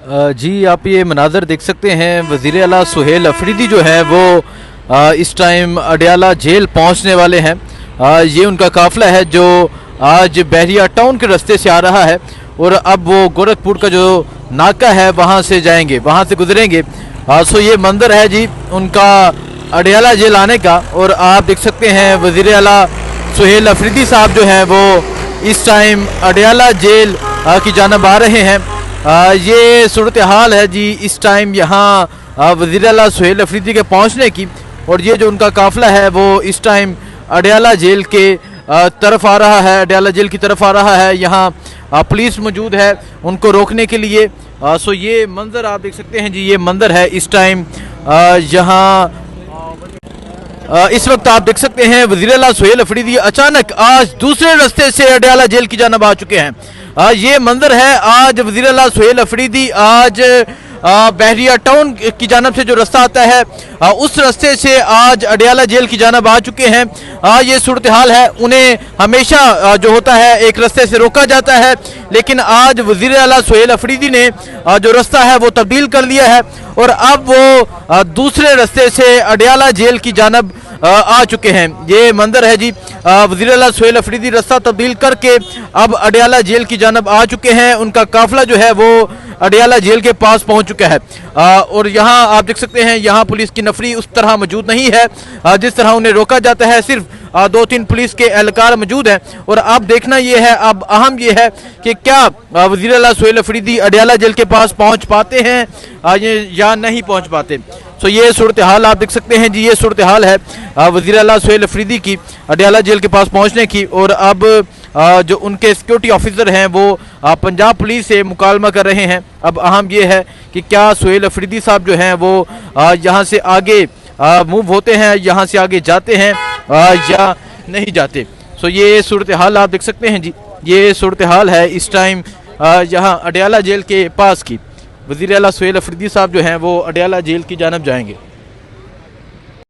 जी आप ये मनाज़र देख सकते हैं। वज़ीर आला सुहेल अफरीदी जो है वो इस टाइम अडयाला जेल पहुंचने वाले हैं। ये उनका काफ़िला है जो आज बहरिया टाउन के रास्ते से आ रहा है और अब वो गोरखपुर का जो नाका है वहां से जाएंगे, वहां से गुजरेंगे। सो ये मंजर है जी उनका अडयाला जेल आने का। और आप देख सकते हैं वज़ीर आला सुहेल अफरीदी साहब जो हैं वो इस टाइम अडयाला जेल की जानब आ रहे हैं। ये सूरत हाल है जी इस टाइम यहाँ वज़ीर आला सुहेल अफरीदी के पहुँचने की। और ये जो उनका काफ़िला है वो इस टाइम अडयाला जेल के तरफ आ रहा है, अडयाला जेल की तरफ आ रहा है। यहाँ पुलिस मौजूद है उनको रोकने के लिए। सो ये मंजर आप देख सकते हैं जी, ये मंजर है इस टाइम यहाँ इस वक्त आप देख सकते हैं वज़ीर आला सुहेल अफरीदी अचानक आज दूसरे रास्ते से अडयाला जेल की जानब आ चुके हैं। ये मंजर है आज वज़ीर आला सुहेल अफरीदी आज बहरिया टाउन की जानब से जो रास्ता आता है उस रास्ते से आज अडयाला जेल की जानब आ चुके हैं। ये सूरत हाल है। उन्हें हमेशा जो होता है एक रास्ते से रोका जाता है, लेकिन आज वज़ीर आला सुहेल अफरीदी ने जो रास्ता है वो तब्दील कर लिया है और अब वो दूसरे रास्ते से अडयाला जेल की जानब आ चुके हैं। ये मंजर है जी वज़ीर आला सुहेल अफरीदी रास्ता तब्दील करके अब अडयाला जेल की जानब आ चुके हैं। उनका काफ़िला जो है वो अडयाला जेल के पास पहुंच चुका है। और यहाँ आप देख सकते हैं यहाँ पुलिस की नफरी उस तरह मौजूद नहीं है जिस तरह उन्हें रोका जाता है। सिर्फ 2-3 पुलिस के एहलकार मौजूद हैं। और अब देखना ये है, अब अहम ये है कि क्या वज़ीर आला सुहेल अफरीदी अडयाला जेल के पास पहुंच पाते हैं या नहीं पहुंच पाते। सो ये सूरत हाल आप देख सकते हैं जी, ये सूरत हाल है वज़ीर आला सुहेल अफरीदी की अडयाला जेल के पास पहुंचने की। और अब जो उनके सिक्योरिटी ऑफिसर हैं वो पंजाब पुलिस से मुकालमा कर रहे हैं। अब अहम ये है कि क्या सुहेल अफरीदी साहब जो हैं वो यहाँ से आगे मूव होते हैं, यहाँ से आगे जाते हैं या नहीं जाते। सो ये सूरत हाल आप देख सकते हैं जी, ये सूरत हाल है इस टाइम यहाँ अडयाला जेल के पास की। वज़ीर आला सुहेल अफरीदी साहब जो हैं वो अडयाला जेल की जानब जाएंगे।